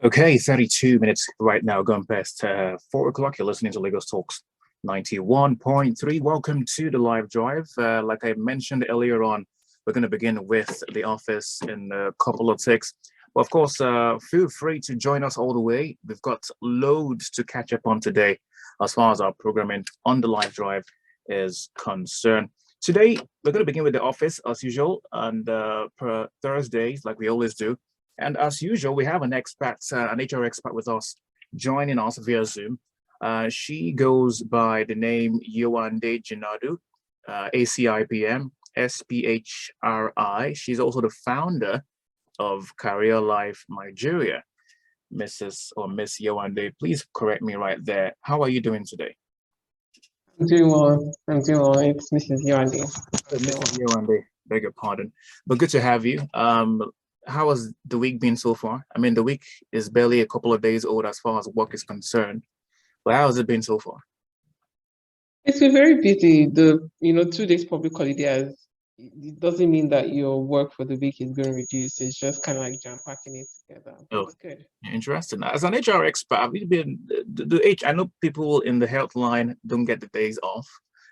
Okay, 32 minutes right now, going past 4 o'clock. You're listening to Lagos Talks 91.3. Welcome to the live drive. Like I mentioned earlier on, we're going to begin with the office in a couple of ticks. But of course, feel free to join us all the way. We've got loads to catch up on today as far as our programming on the live drive is concerned. Today, we're going to begin with the office as usual, and per Thursdays, like we always do. And as usual, we have an expert, an HR expert with us, joining us via Zoom. She goes by the name Yewande Jinadu, ACIPM, SPHRi. She's also the founder of CareerLife Nigeria. Mrs. or Miss Yewande, please correct me right there. How are you doing today? I'm doing well. It's Mrs. Yewande. Mrs. Yewande, beg your pardon. But good to have you. How has the week been so far? I mean, the week is barely a couple of days old as far as work is concerned, but how has it been so far? It's been very busy. 2 days public holiday it doesn't mean that your work for the week is going to reduce. It's just kind of like jam-packing it together. Oh, it's good. Interesting. As an HR expert, have you been I know people in the health line don't get the days off.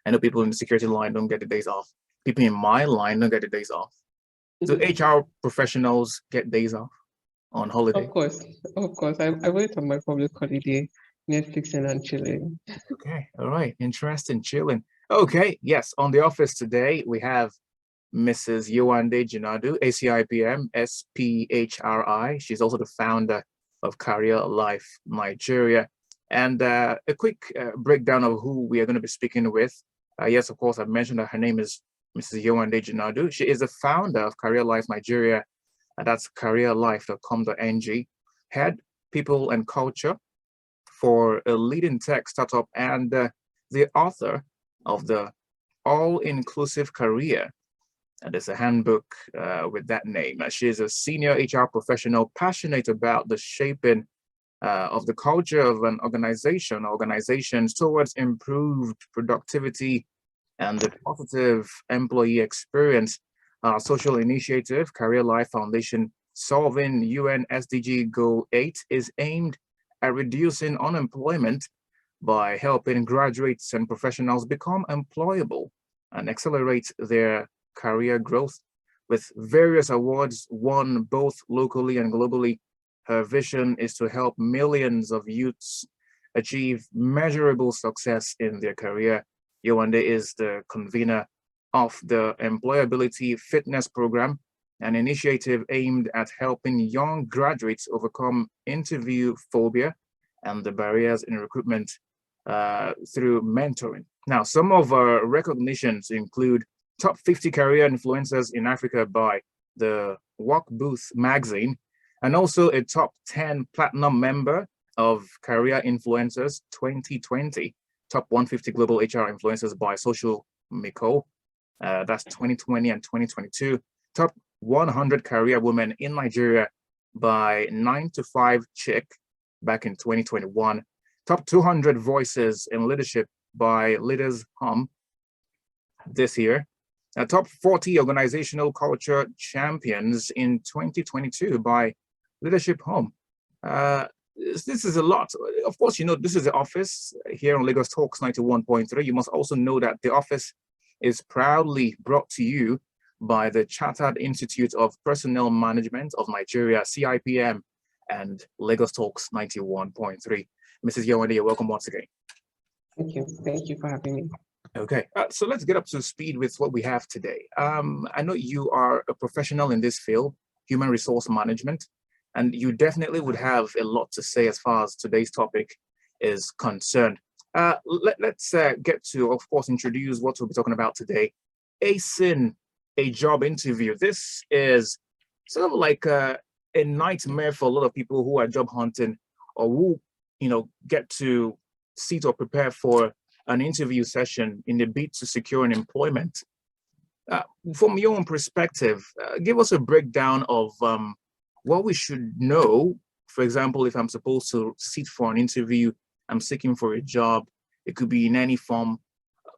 I know people in the security line don't get the days off. People in my line don't get the days off. Do HR professionals get days off on holiday? Of course. I went on my public holiday, Netflixing and chilling. Okay, all right, interesting, chilling. Okay, yes, on the office today, we have Mrs. Yewande Jinadu, ACIPM, SPHRi. She's also the founder of CareerLife Nigeria. And a quick breakdown of who we are going to be speaking with. Yes, of course, I mentioned that her name is Mrs. Yewande Jinadu. She is the founder of CareerLife Nigeria, and that's careerlife.com.ng, head people and culture for a leading tech startup, and the author of the All-Inclusive Career. And there's a handbook with that name. She is a senior HR professional passionate about the shaping of the culture of an organizations towards improved productivity and the positive employee experience. Social initiative, CareerLife Foundation, solving UN SDG Goal 8 is aimed at reducing unemployment by helping graduates and professionals become employable and accelerate their career growth. With various awards won both locally and globally, her vision is to help millions of youths achieve measurable success in their career. Yewande is the convener of the Employability Fitness Program, an initiative aimed at helping young graduates overcome interview phobia and the barriers in recruitment through mentoring. Now, some of our recognitions include Top 50 Career Influencers in Africa by the Walk Booth magazine, and also a Top 10 Platinum member of Career Influencers 2020, Top 150 Global HR Influencers by Social Miko, that's 2020 and 2022, Top 100 Career Women in Nigeria by 9 to 5 Chick back in 2021, Top 200 Voices in Leadership by Leaders Hum this year, Top 40 Organizational Culture Champions in 2022 by Leadership Home. This is a lot. Of course, you know, this is the office here on Lagos Talks 91.3. You must also know that the office is proudly brought to you by the Chartered Institute of Personnel Management of Nigeria, CIPM, and Lagos Talks 91.3. Mrs. Yewande, you're welcome once again. Thank you. Thank you for having me. Okay, so let's get up to speed with what we have today. I know you are a professional in this field, human resource management, and you definitely would have a lot to say as far as today's topic is concerned. Let's get to, of course, introduce what we'll be talking about today. Acing a job interview. This is sort of like a nightmare for a lot of people who are job hunting or who, you know, get to sit or prepare for an interview session in the bid to secure an employment. From your own perspective, give us a breakdown of what we should know. For example, if I'm supposed to sit for an interview, I'm seeking for a job, it could be in any form.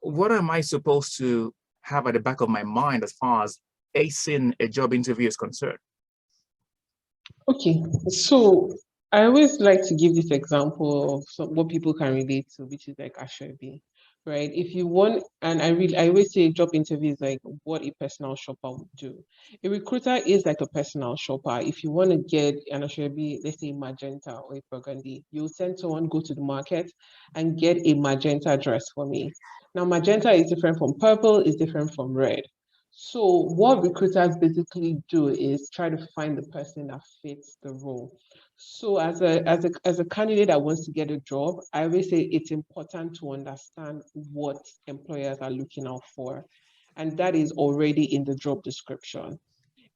What am I supposed to have at the back of my mind as far as acing a job interview is concerned? Okay, so I always like to give this example of what people can relate to, which is like ACIPM, right? If you want, and I always say job interview is like what a personal shopper would do. A recruiter is like a personal shopper. If you want to get an ACIPM, let's say magenta or a burgundy, you'll send someone go to the market and get a magenta dress for me. Now, magenta is different from purple, is different from red. So what recruiters basically do is try to find the person that fits the role. So as a candidate that wants to get a job, I always say it's important to understand what employers are looking out for. And that is already in the job description.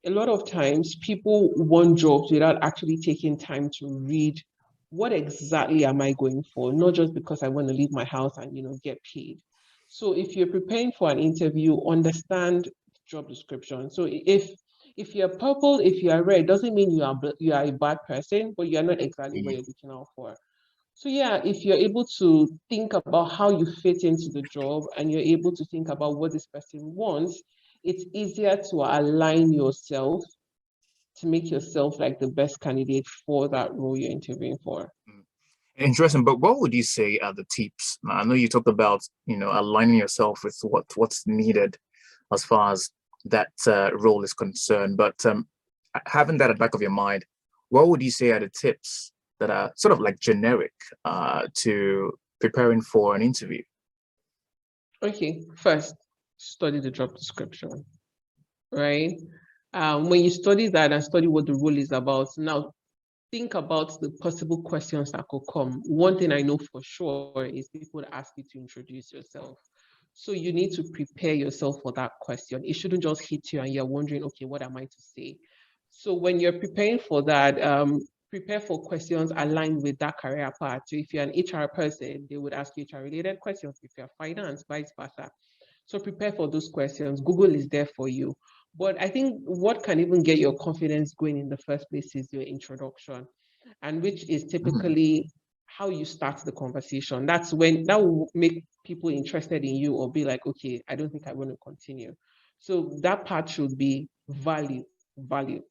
A lot of times people want jobs without actually taking time to read what exactly am I going for, not just because I want to leave my house and get paid. So if you're preparing for an interview, understand job description. So if you're purple, if you are red, doesn't mean you are a bad person, but you are not exactly what Mm, you're looking out for. So yeah, if you're able to think about how you fit into the job and you're able to think about what this person wants, it's easier to align yourself to make yourself like the best candidate for that role you're interviewing for. mm. Interesting, but what would you say are the tips? Now, I know you talked about, aligning yourself with what's needed as far as that role is concerned, but having that at the back of your mind, what would you say are the tips that are sort of like generic to preparing for an interview? Okay, first, study the job description, right? When you study that and study what the role is about, now think about the possible questions that could come. One thing I know for sure is people ask you to introduce yourself. So you need to prepare yourself for that question. It shouldn't just hit you and you're wondering, okay, what am I to say? So when you're preparing for that, prepare for questions aligned with that career path. So if you're an HR person, they would ask you HR related questions. If you're finance, vice versa. So prepare for those questions. Google is there for you. But I think what can even get your confidence going in the first place is your introduction, and which is Mm, typically how you start the conversation. That's when that will make people interested in you or be like, okay, I don't think I want to continue. So that part should be value.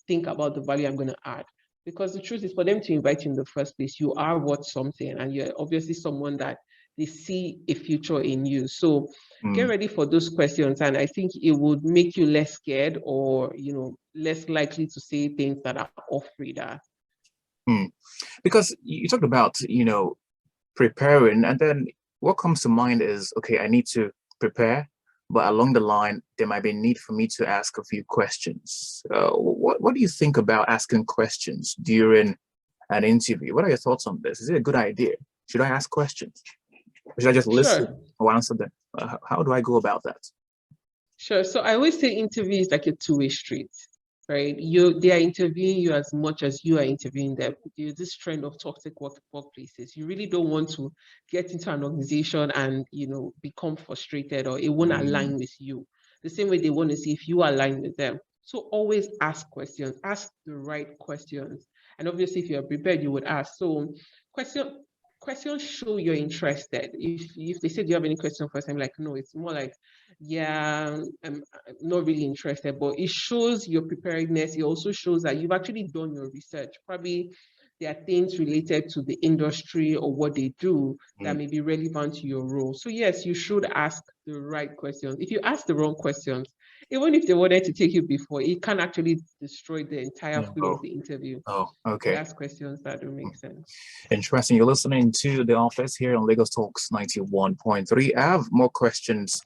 Think about the value I'm going to add. Because the truth is, for them to invite you in the first place, you are worth something, and you're obviously someone that they see a future in you. So get mm, ready for those questions, and I think it would make you less scared or less likely to say things that are off radar. mm. Because you talked about, preparing, and then what comes to mind is, okay, I need to prepare, but along the line there might be a need for me to ask a few questions. What do you think about asking questions during an interview? What are your thoughts on this? Is it a good idea? Should I ask questions, or should I just listen Sure. or answer them? How do I go about that? Sure. So I always say interview is like a two-way street, right? They are interviewing you as much as you are interviewing them. There's this trend of toxic workplaces. You really don't want to get into an organization and become frustrated or it won't Mm, align with you. The same way they want to see if you align with them. So always ask questions, ask the right questions. And obviously, if you're prepared, you would ask. So question questions show you're interested. If they say, do you have any question first? I'm like, no, it's more like, yeah, I'm not really interested, but it shows your preparedness. It also shows that you've actually done your research. Probably there are things related to the industry or what they do that mm, may be relevant to your role. So yes, you should ask the right questions. If you ask the wrong questions, even if they wanted to take you before, it can actually destroy the entire yeah. flow of the interview. Oh, If you okay. ask questions that don't Mm. make sense. Interesting. You're listening to The Office here on Lagos Talks 91.3. I have more questions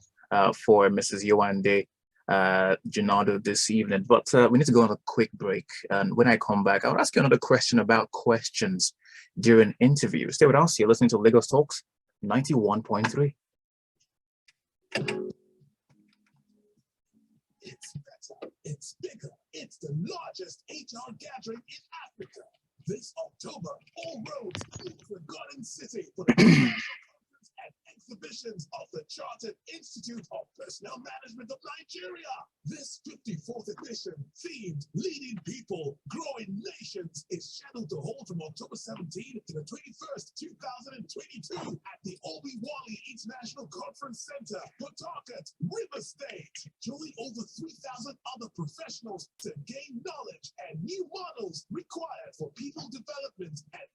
for Mrs. Yewande Jinadu this evening, but we need to go on a quick break. And when I come back, I'll ask you another question about questions during interviews. Stay with us. You're listening to Lagos Talks 91.3. It's better, it's bigger, it's the largest HR gathering in Africa. This October, all roads lead to the Garden City for the conference and exhibitions of the Chartered Institute of Personnel Management of Nigeria. This 54th edition, themed Leading People, Growing Nations, is scheduled to hold from October 17th to the 21st, 2022 at the Obi-Wali International Conference Center, Port Harcourt, River State. Join over 3,000 other professionals to gain knowledge and new models required for people development and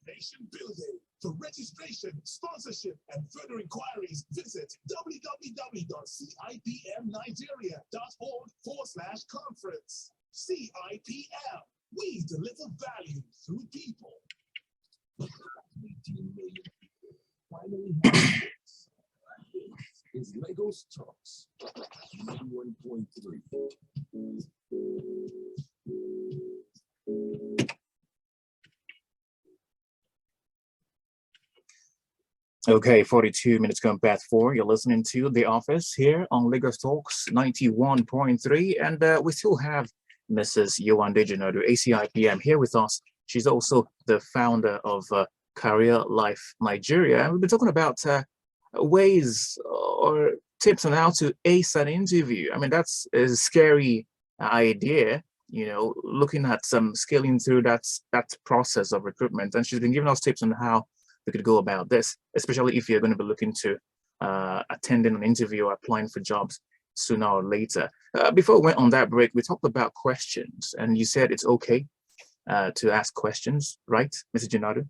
registration, sponsorship, and further inquiries, visit www.cipmnigeria.org/conference. CIPM. We deliver value through people. 18 million people finally have this. This is Lagos Talks 91.3. Okay, 42 minutes gone past 4. You're listening to The Office here on Lagos Talks 91.3. And we still have Mrs. Yewande Jinadu, ACIPM, here with us. She's also the founder of CareerLife Nigeria. And we've been talking about ways or tips on how to ace an interview. I mean, that's a scary idea, you know, looking at scaling through that process of recruitment. And she's been giving us tips on how we could go about this, especially if you're going to be looking to attending an interview or applying for jobs sooner or later. Before we went on that break, we talked about questions, and you said it's okay to ask questions, right, Mrs. Jinadu?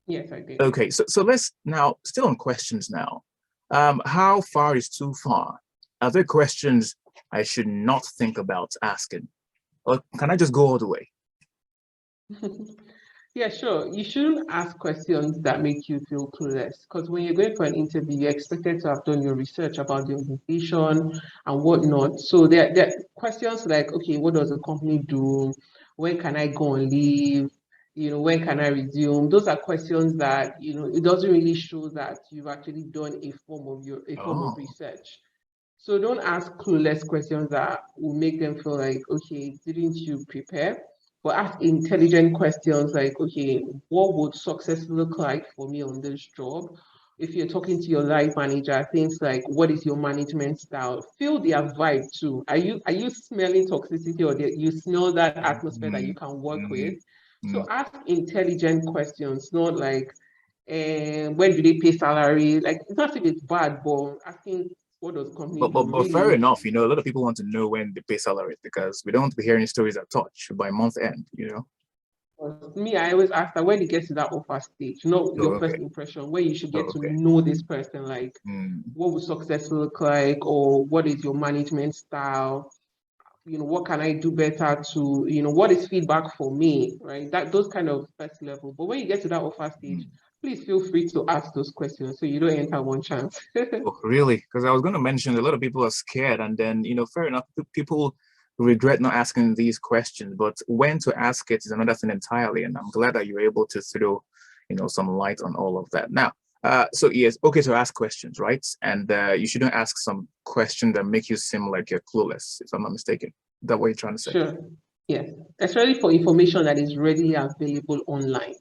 Yes, I did. Okay, so let's now, still on questions now. How far is too far? Are there questions I should not think about asking? Or can I just go all the way? Yeah, sure. You shouldn't ask questions that make you feel clueless, because when you're going for an interview, you're expected to have done your research about the organization and whatnot. So there are questions like, okay, what does the company do? When can I go on leave? You know, when can I resume? Those are questions that, you know, it doesn't really show that you've actually done a form of research. So don't ask clueless questions that will make them feel like, okay, didn't you prepare? But ask intelligent questions like, okay, what would success look like for me on this job? If you're talking to your line manager, things like, what is your management style? Feel their vibe too. Are you smelling toxicity, or you smell that atmosphere that you can work with? So ask intelligent questions, not like, when do they pay salary? Like, it's not if it's bad, but asking, what does company do? But fair enough, you know, a lot of people want to know when they pay salaries because we don't want to be hearing stories at touch by month end, you know. Me, I always ask that when it gets to that offer stage, not your first impression, where you should get to know this person, like what would success look like, or what is your management style? You know, what can I do better to, you know, what is feedback for me, right? Those kind of first level. But when you get to that offer stage, please feel free to ask those questions so you don't enter one chance. Oh, really? Because I was going to mention a lot of people are scared, and then, you know, fair enough, people regret not asking these questions, but when to ask it is another thing entirely. And I'm glad that you're able to throw, you know, some light on all of that. Now, so yes, okay to ask questions, right? And you shouldn't ask some questions that make you seem like you're clueless, if I'm not mistaken. Is that what you're trying to say? Sure. Yes. Especially for information that is readily available online.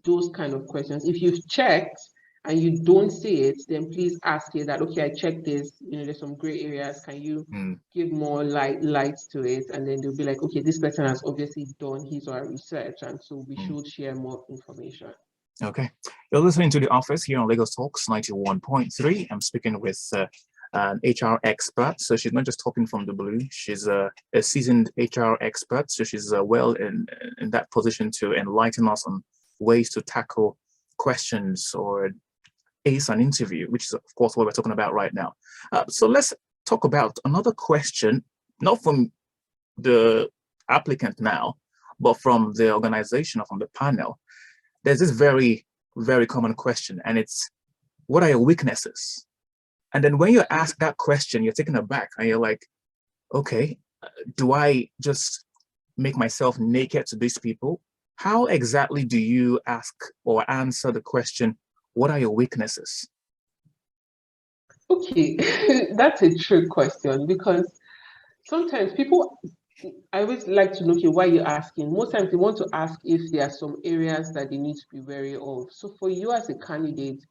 Those kind of questions. If you've checked and you don't see it, then please ask here that, okay, I checked this, you know, there's some gray areas. Can you give more light to it? And then they'll be like, okay, this person has obviously done his or her research, and so we should share more information. Okay. You're listening to The Office here on Lagos Talks 91.3. I'm speaking with an HR expert. So she's not just talking from the blue. She's a seasoned HR expert. So she's well in that position to enlighten us on ways to tackle questions or ace an interview, which is, of course, what we're talking about right now. So let's talk about another question, not from the applicant now, but from the organization or from the panel. There's this very, very common question, and it's, what are your weaknesses? And then when you ask that question, you're taken aback and you're like, okay, do I just make myself naked to these people? How exactly do you ask or answer the question, what are your weaknesses? Okay, that's a trick question, because sometimes people, I always like to know, okay, why you're asking. Most times they want to ask if there are some areas that they need to be wary of. So for you as a candidate,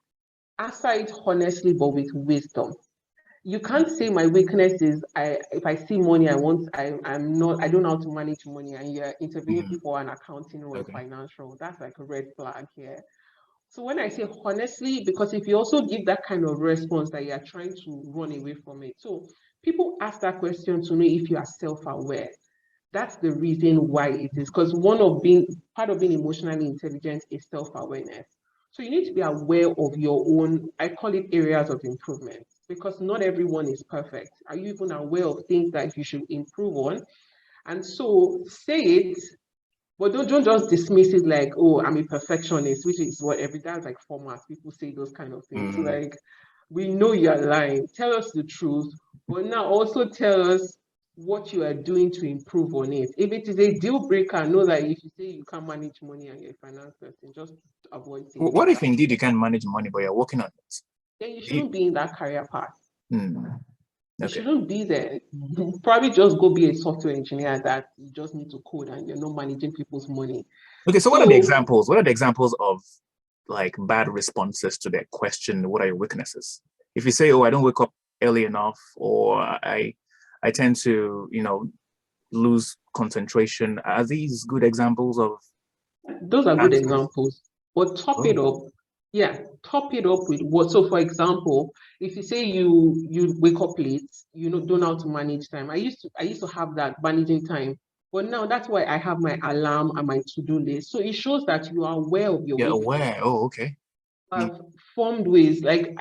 answer it honestly, but with wisdom. You can't say my weakness is if I see money, I don't know how to manage money, and you're interviewing for an accounting or a financial. That's like a red flag here. So when I say honestly, because if you also give that kind of response, that you're trying to run away from it. So people ask that question to know if you are self-aware. That's the reason why it is, because part of being emotionally intelligent is self-awareness. So you need to be aware of your own, I call it areas of improvement, because not everyone is perfect. Are you even aware of things that you should improve on? And so say it, but don't just dismiss it like, oh, I'm a perfectionist, which is what that's like format. People say those kind of things. Like, we know you're lying. Tell us the truth, but now also tell us what you are doing to improve on it. If it is a deal breaker, know that if you say you can't manage money and you're a finance person, just avoid saying What if that. indeed you can't manage money, but you're working on it? Then you shouldn't be in that career path. You Okay. shouldn't be there. Probably just go be a software engineer that you just need to code and you're not managing people's money. Okay, so what are the examples? What are the examples of like bad responses to that question? What are your weaknesses? If you say, oh, I don't wake up early enough, or I tend to, lose concentration, are these good examples of? Those are good examples. But top it up. Yeah, top it up with what? So for example, if you say you wake up late, you don't know how to manage time. I used to have that managing time. But now that's why I have my alarm and my to-do list. So it shows that you are aware of your You're aware. Oh, okay. I've formed ways like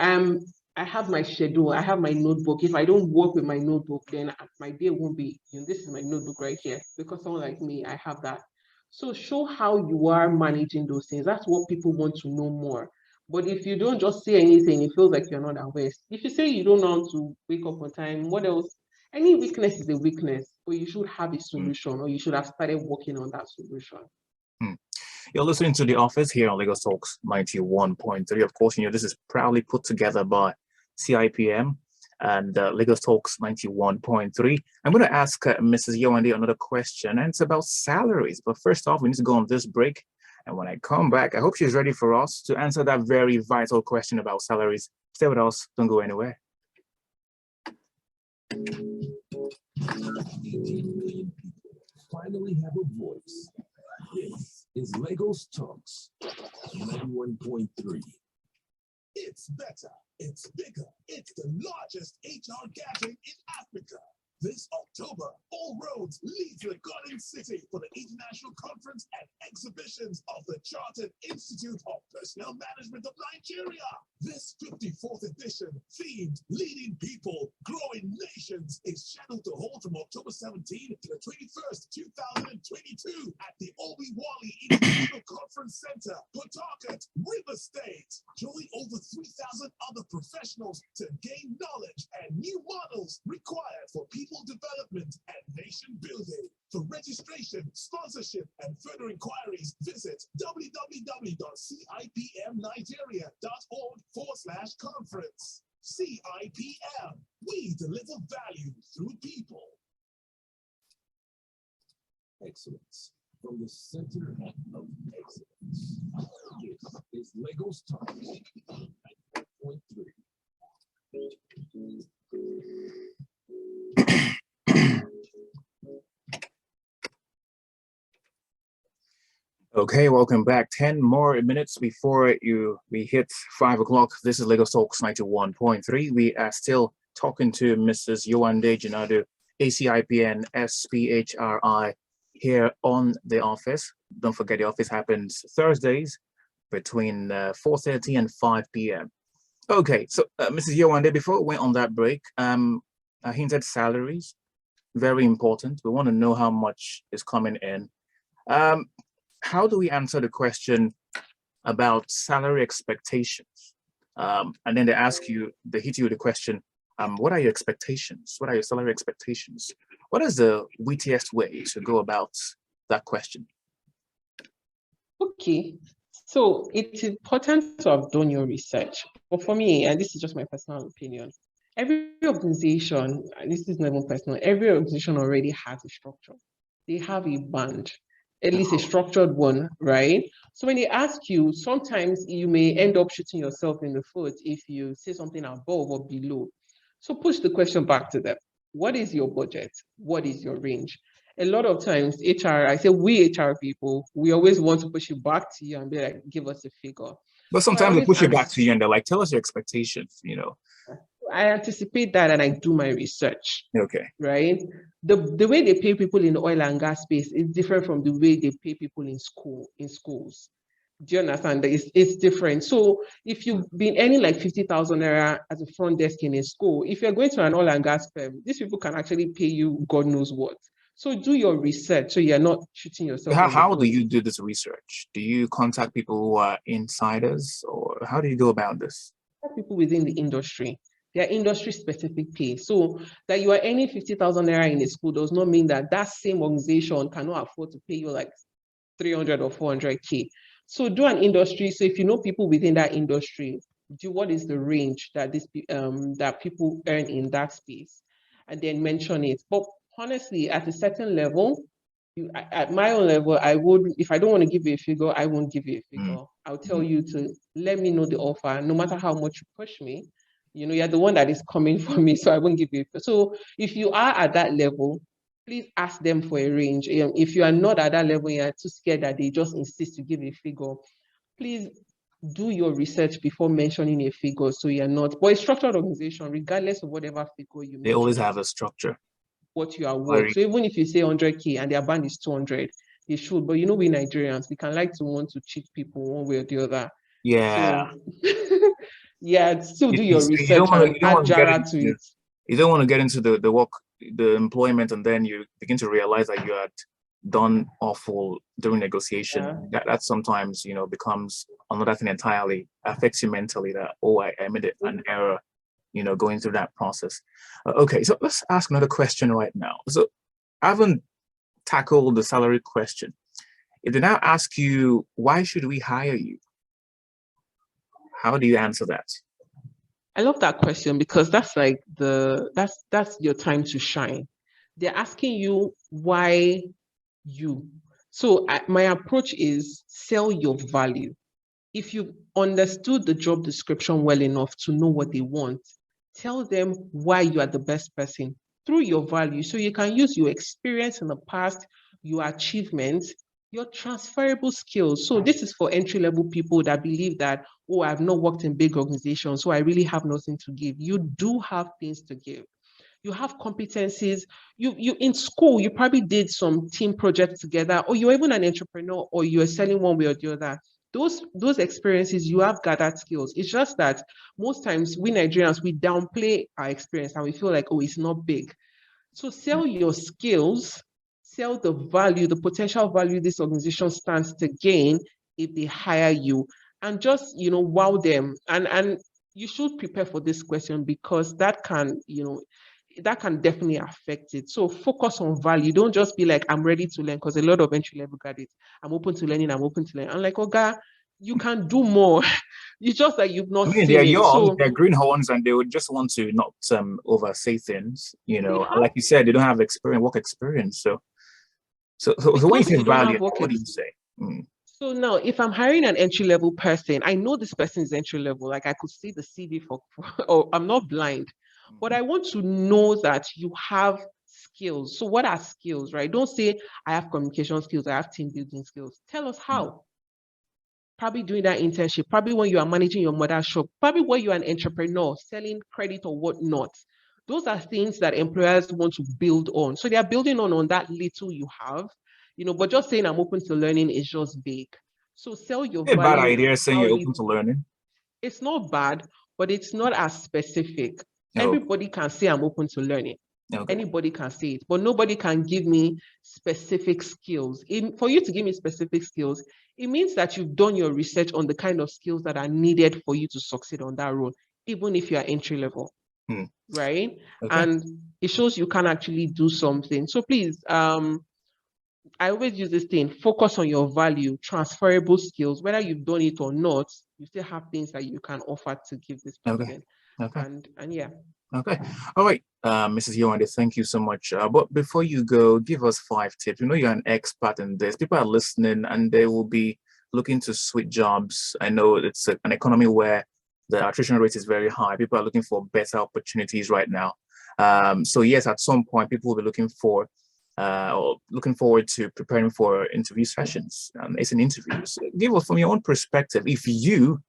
I have my schedule, I have my notebook. If I don't work with my notebook, then my day won't be, this is my notebook right here. Because someone like me, I have that. So show how you are managing those things. That's what people want to know more. But if you don't just say anything, it feels like you're not aware. If you say you don't know how to wake up on time, what else? Any weakness is a weakness, but you should have a solution, or you should have started working on that solution. You're listening to The Office here on Lagos Talks 91.3. Of course, this is proudly put together by CIPM and Lagos Talks 91.3. I'm going to ask Mrs. Yewande another question, and it's about salaries. But first off, we need to go on this break. And when I come back, I hope she's ready for us to answer that very vital question about salaries. Stay with us. Don't go anywhere. 18 million people finally have a voice. This is Lagos Talks 91.3. It's better, it's bigger, it's the largest HR gathering in Africa. This October, all roads lead to the Garden City for the International Conference and Exhibitions of the Chartered Institute of Personnel Management of Nigeria. This 54th edition, themed Leading People, Growing Nations, is scheduled to hold from October 17th to the 21st, 2022 at the Obi-Wali International Conference Center, Port Harcourt, River State. Join over 3,000 other professionals to gain knowledge and new models required for people development and nation building. For registration, sponsorship, and further inquiries, visit www.cipmnigeria.org/conference. CIPM, we deliver value through people. Excellence from the center of excellence. This is Lagos Talks 9.3. Okay, welcome back. 10 more minutes before we hit 5 o'clock. This is Lagos Talks 91.3. We are still talking to Mrs. Yewande Jinadu, ACIPM, SPHRi, here on The Office. Don't forget, The Office happens Thursdays between 4:30 and 5 p.m. Okay, so Mrs. Yewande, before we went on that break, I hinted salaries, very important. We want to know how much is coming in. How do we answer the question about salary expectations? And then they hit you with the question, what are your expectations? What are your salary expectations? What is the wittiest way to go about that question? Okay, so it's important to have done your research. But for me, and this is just my personal opinion, every organization, and this is not even personal, every organization already has a structure. They have a band, at least a structured one, right? So when they ask you, sometimes you may end up shooting yourself in the foot if you say something above or below. So push the question back to them. What is your budget? What is your range? A lot of times, I say we HR people, we always want to push it back to you and be like, give us a figure. But sometimes they push it back to you and they're like, tell us your expectations, I anticipate that and I do my research. Okay. Right? The way they pay people in the oil and gas space is different from the way they pay people in schools. Do you understand? It's different. So if you've been earning like 50,000 naira as a front desk in a school, if you're going to an oil and gas firm, these people can actually pay you God knows what. So do your research so you're not shooting yourself in the How do foot. you do this research? Do you contact people who are insiders, or how do you go about this? People within the industry, their industry specific pay. So that you are earning 50,000 naira in a school does not mean that that same organization cannot afford to pay you like 300 or 400K. So do an industry. So if you know people within that industry, do what is the range that that people earn in that space, and then mention it. But honestly, at a certain level, at my own level, I would, if I don't want to give you a figure, I won't give you a figure. I'll tell you to let me know the offer, no matter how much you push me. You know, you're the one that is coming for me, so I won't give you a figure. So if you are at that level, please ask them for a range. If you are not at that level, you're too scared that they just insist to give a figure, please do your research before mentioning a figure so you're not. But a structured organization, regardless of whatever figure you They always mention, have a structure. what you are worth. So even if you say 100K and their band is 200, they should. But you know, we Nigerians, we can like to want to cheat people one way or the other. Yeah. So yeah, still do your You research and add Jara to it. You don't want to get into the work, the employment, and then you begin to realize that you had done awful during negotiation. Yeah. That sometimes, you know, becomes another thing entirely, affects you mentally, that, oh, I made an error, you know, going through that process. Okay, so let's ask another question right now. So I haven't tackled the salary question. If they now ask you, why should we hire you? How do you answer that? I love that question because that's like that's your time to shine. They're asking you why you. So my approach is sell your value. If you understood the job description well enough to know what they want, tell them why you are the best person through your value. So you can use your experience in the past, your achievements, your transferable skills. So this is for entry-level people that believe that, oh, I've not worked in big organizations, so I really have nothing to give. You do have things to give. You have competencies. You in school, you probably did some team projects together, or you're even an entrepreneur, or you're selling one way or the other. Those experiences, you have gathered skills. It's just that most times we Nigerians, we downplay our experience and we feel like, oh, it's not big. So sell your skills, sell the value, the potential value this organization stands to gain if they hire you, and just, you know, wow them. And you should prepare for this question because that can, you know, that can definitely affect it. So focus on value. Don't just be like, I'm ready to learn, because a lot of entry level graduates, I'm open to learning, I'm open to learn. I'm like, oh God, you can do more. It's just that you've not I mean, seen they're it. young, So they're greenhorns, and they would just want to not oversay things, you they know. And have, like you said, they don't have experience, work experience. So when you because say you don't value, have work what do you say? So now, if I'm hiring an entry level person, I know this person is entry level. Like I could see the CV or I'm not blind, but I want to know that you have skills. So what are skills, right? Don't say I have communication skills, I have team building skills. Tell us how. Probably doing that internship, probably when you are managing your mother's shop, probably when you're an entrepreneur selling credit or whatnot. Those are things that employers want to build on. So they are building on that little you have, you know, but just saying I'm open to learning is just vague. So sell your A bad value, idea saying how you're you, open to learning. it's not bad, but it's not as specific. No. Everybody can say I'm open to learning. Okay. Anybody can say it, but nobody can give me specific skills. For you to give me specific skills, it means that you've done your research on the kind of skills that are needed for you to succeed on that role, even if you are entry level, right? Okay. And it shows you can actually do something. So please, I always use this thing, focus on your value, transferable skills, whether you've done it or not, you still have things that you can offer to give this person. Okay. And yeah. Okay. All right. Mrs. Yewande, thank you so much. But before you go, give us 5 tips. You know you're an expert in this. People are listening and they will be looking to switch jobs. I know it's an economy where the attrition rate is very high. People are looking for better opportunities right now. So yes, at some point, people will be looking for or looking forward to preparing for interview sessions. It's an interview. So give us from your own perspective, if you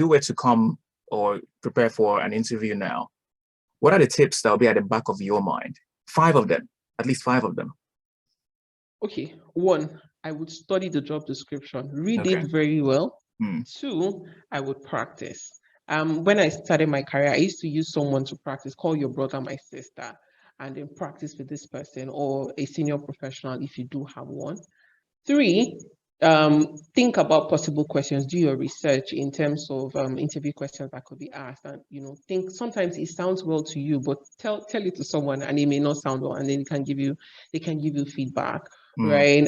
were to come or prepare for an interview now, what are the tips that will be at the back of your mind? 5 of them, at least 5 of them. Okay. 1, I would study the job description, read Okay. it very well. Hmm. 2, I would practice. When I started my career, I used to use someone to practice, call your brother, my sister, and then practice with this person or a senior professional if you do have one. 3, think about possible questions, do your research in terms of interview questions that could be asked, and think sometimes it sounds well to you, but tell it to someone and it may not sound well, and then they can give you feedback. Right.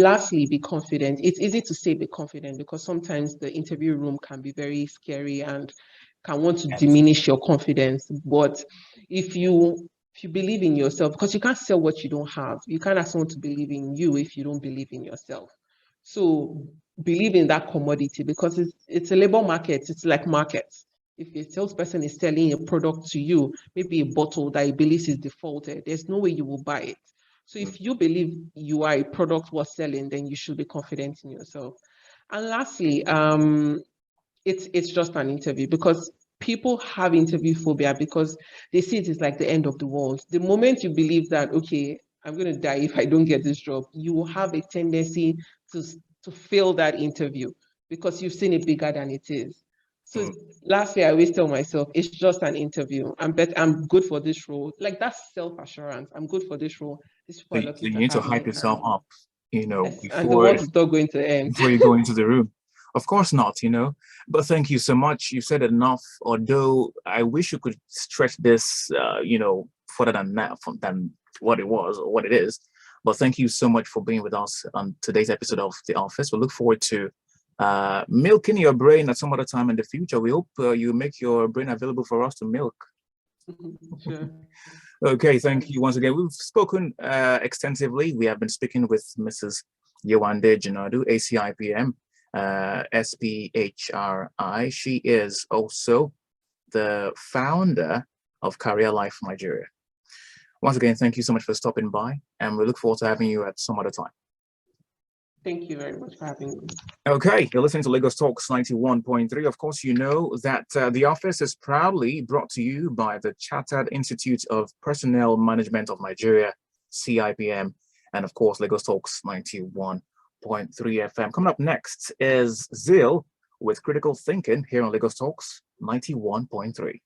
Lastly, be confident. It's easy to say be confident because sometimes the interview room can be very scary and can want to diminish your confidence. But if you believe in yourself, because you can't sell what you don't have. You can't ask someone to believe in you if you don't believe in yourself. So believe in that commodity because it's a labor market. It's like markets. If a salesperson is selling a product to you, maybe a bottle that he believes is defaulted, there's no way you will buy it. So if you believe you are a product worth selling, then you should be confident in yourself. And lastly, it's just an interview because people have interview phobia because they see it as like the end of the world. The moment you believe that, okay, I'm going to die if I don't get this job, you will have a tendency to fail that interview because you've seen it bigger than it is. So lastly, I always tell myself, it's just an interview. I'm good for this role. Like that's self-assurance. I'm good for this role. These people are So lucky you to need to have hype me. yourself up, Yes, and the world is not going to end. before you go into the room. Of course not, But thank you so much. You said enough, although I wish you could stretch this, further than that, than what it was or what it is. But thank you so much for being with us on today's episode of The Office. We look forward to milking your brain at some other time in the future. We hope you make your brain available for us to milk. Sure. Okay, thank you once again. We've spoken extensively. We have been speaking with Mrs. Yewande Jinadu, ACIPM, SPHRi. She is also the founder of CareerLife Nigeria. Once again, thank you so much for stopping by, and we look forward to having you at some other time. Thank you very much for having me. Okay, you're listening to Lagos Talks 91.3. Of course, you know that The Office is proudly brought to you by the Chartered Institute of Personnel Management of Nigeria, CIPM, and of course, Lagos Talks 91.3 FM. Coming up next is Zil with Critical Thinking here on Lagos Talks 91.3.